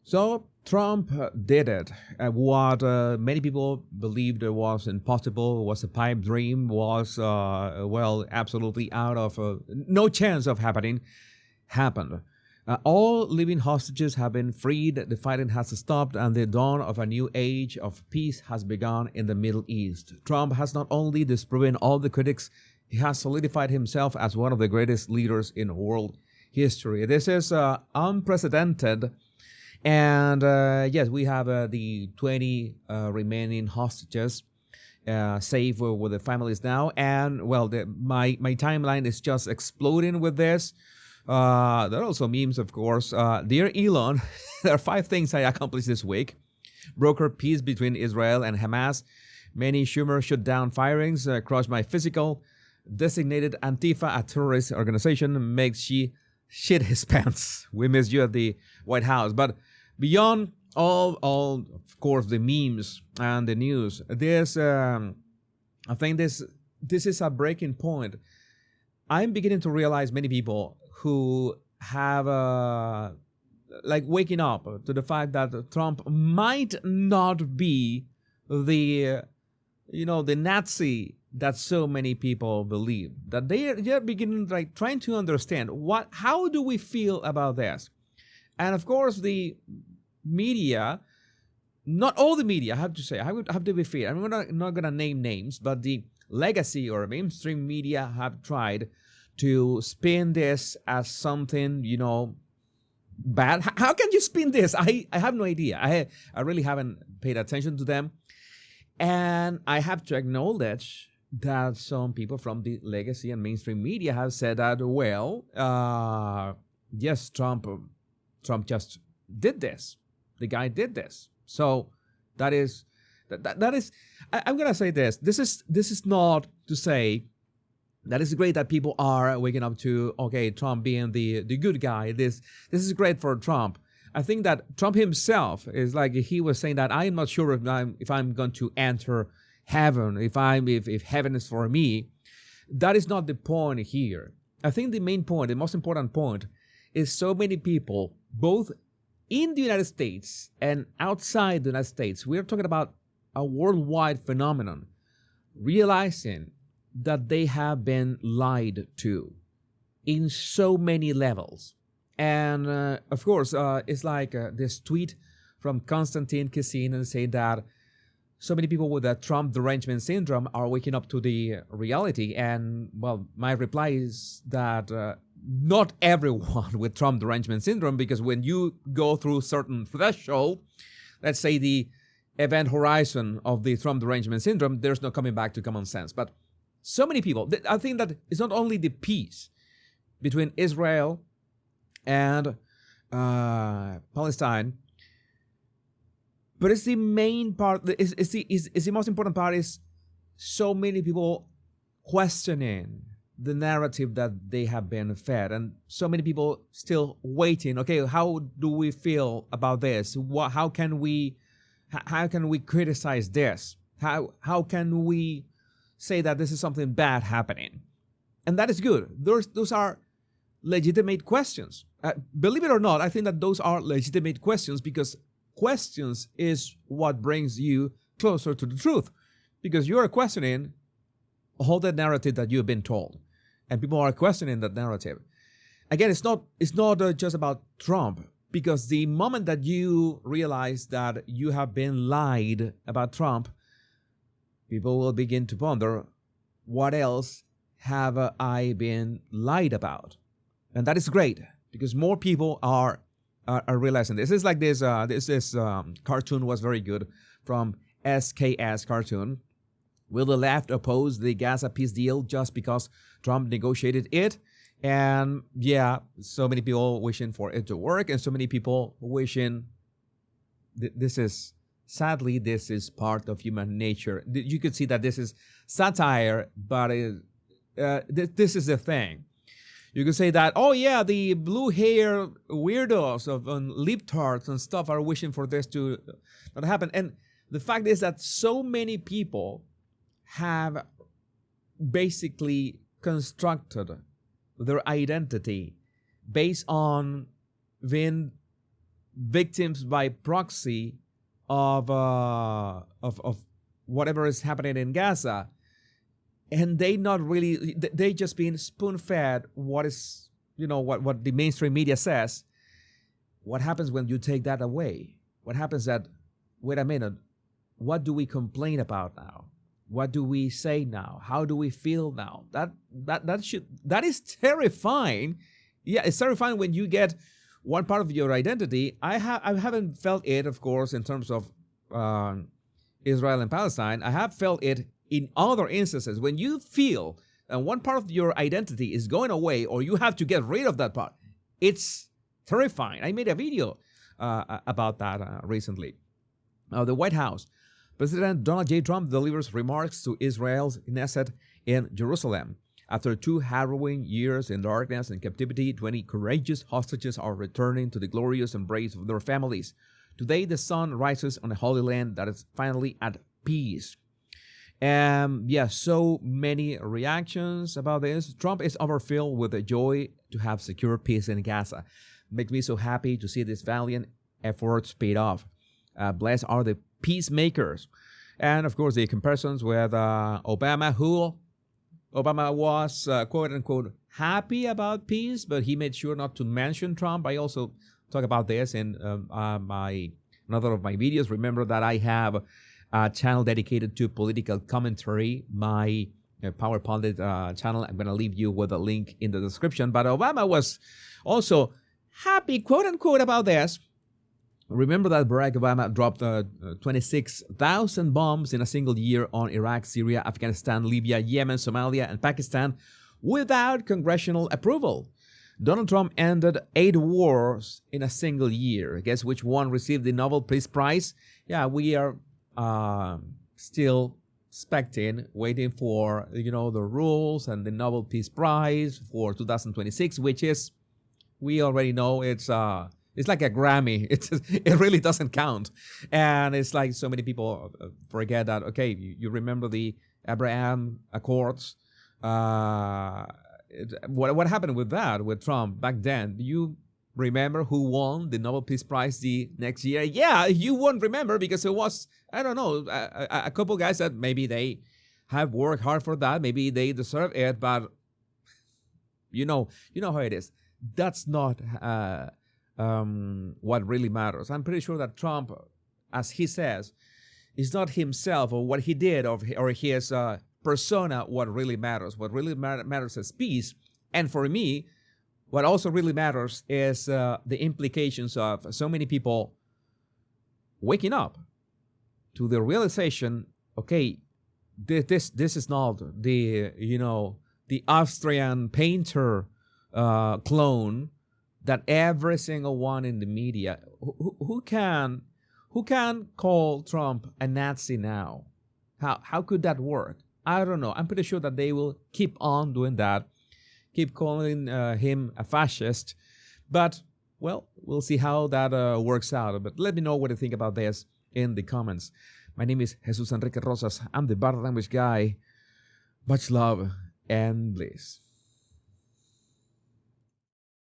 So Trump did it. What many people believed was impossible, was a pipe dream, was, absolutely out of no chance of happening, happened. All living hostages have been freed, the fighting has stopped, and the dawn of a new age of peace has begun in the Middle East. Trump has not only disproven all the critics, he has solidified himself as one of the greatest leaders in world history. This is unprecedented. And yes, we have the 20 remaining hostages safe with the families now. And well, my timeline is just exploding with this. There are also memes, of course. Dear Elon, there are 5 things I accomplished this week. Broker peace between Israel and Hamas. Many Schumer shut down firings. Crushed my physical. Designated Antifa a terrorist organization. Makes she shit his pants. We miss you at the White House. But beyond all of course, the memes and the news, this, I think this is a breaking point. I'm beginning to realize many people who have waking up to the fact that Trump might not be the the Nazi that so many people believe. That they're beginning trying to understand how do we feel about this. And of course, the media, not all the media, I have to say, I would have to be fair. I'm not going to name names, but the legacy or mainstream media have tried to spin this as something, bad. How can you spin this? I have no idea. I really haven't paid attention to them. And I have to acknowledge that some people from the legacy and mainstream media have said that, yes, Trump just did this. The guy did this. So that is, I'm going to say this. This is not to say that it's great that people are waking up to, okay, Trump being the good guy. This is great for Trump. I think that Trump himself is he was saying that I'm not sure if I'm going to enter heaven, if heaven is for me. That is not the point here. I think the main point, the most important point, is so many people, both in the United States and outside the United States, we're talking about a worldwide phenomenon, realizing that they have been lied to in so many levels. And of course, it's this tweet from Konstantin Kisin and say that so many people with the Trump derangement syndrome are waking up to the reality. And well, my reply is that not everyone with Trump derangement syndrome, because when you go through certain threshold, let's say the event horizon of the Trump derangement syndrome, there's no coming back to common sense. But so many people, I think that it's not only the peace between Israel and Palestine, but it's the main part. It's the most important part. Is so many people questioning the narrative that they have been fed, and so many people still waiting. Okay, how do we feel about this? How can we criticize this? How can we say that this is something bad happening? And that is good. Those are legitimate questions. Believe it or not, I think that those are legitimate questions, because questions is what brings you closer to the truth, because you are questioning all the narrative that you've been told, and people are questioning that narrative. Again, it's not just about Trump, because the moment that you realize that you have been lied about Trump, people will begin to ponder, what else have I been lied about? And that is great, because more people are realizing this. It's like this cartoon was very good from SKS Cartoon. Will the left oppose the Gaza peace deal just because Trump negotiated it? And yeah, so many people wishing for it to work, and so many people wishing this is part of human nature. You could see that this is satire, but this is the thing. You could say that, oh yeah, the blue hair weirdos of libtards and stuff are wishing for this to not happen. And the fact is that so many people have basically constructed their identity based on being victims by proxy of whatever is happening in Gaza, and they just been spoon fed what is, what the mainstream media says. What happens when you take that away? What happens that, wait a minute, what do we complain about now? What do we say now? How do we feel now? That is terrifying. Yeah, it's terrifying when you get one part of your identity. I haven't felt it, of course, in terms of Israel and Palestine. I have felt it in other instances. When you feel that one part of your identity is going away, or you have to get rid of that part, it's terrifying. I made a video about that recently. The White House. President Donald J. Trump delivers remarks to Israel's Knesset in Jerusalem. After 2 harrowing years in darkness and captivity, 20 courageous hostages are returning to the glorious embrace of their families. Today, the sun rises on a holy land that is finally at peace. So many reactions about this. Trump is overfilled with the joy to have secure peace in Gaza. Makes me so happy to see this valiant efforts paid off. Blessed are the peacemakers. And of course, the comparisons with Obama was, quote unquote, happy about peace, but he made sure not to mention Trump. I also talk about this in another of my videos. Remember that I have a channel dedicated to political commentary, my Power Pundit channel. I'm going to leave you with a link in the description. But Obama was also happy, quote unquote, about this. Remember that Barack Obama dropped 26,000 bombs in a single year on Iraq, Syria, Afghanistan, Libya, Yemen, Somalia, and Pakistan without congressional approval. Donald Trump ended 8 wars in a single year. Guess which one received the Nobel Peace Prize? Yeah, we are still expecting, waiting for, the rules and the Nobel Peace Prize for 2026, which is, we already know it's like a Grammy. It really doesn't count. And it's like so many people forget that, okay, you remember the Abraham Accords. What happened with that, with Trump back then? Do you remember who won the Nobel Peace Prize the next year? Yeah, you won't remember because it was, I don't know, a couple guys that maybe they have worked hard for that. Maybe they deserve it, but you know how it is. That's not what really matters. I'm pretty sure that Trump, as he says, is not himself or what he did or his persona what really matters. What really matters is peace. And for me, what also really matters is the implications of so many people waking up to the realization, okay, this is not the Austrian painter clone that every single one in the media who can call Trump a Nazi now. How could that work? I don't know. I'm pretty sure that they will keep on doing that, keep calling him a fascist. But well, we'll see how that works out. But let me know what you think about this in the comments. My name is Jesus Enrique Rosas. I'm the Bad Language Guy. Much love and bliss.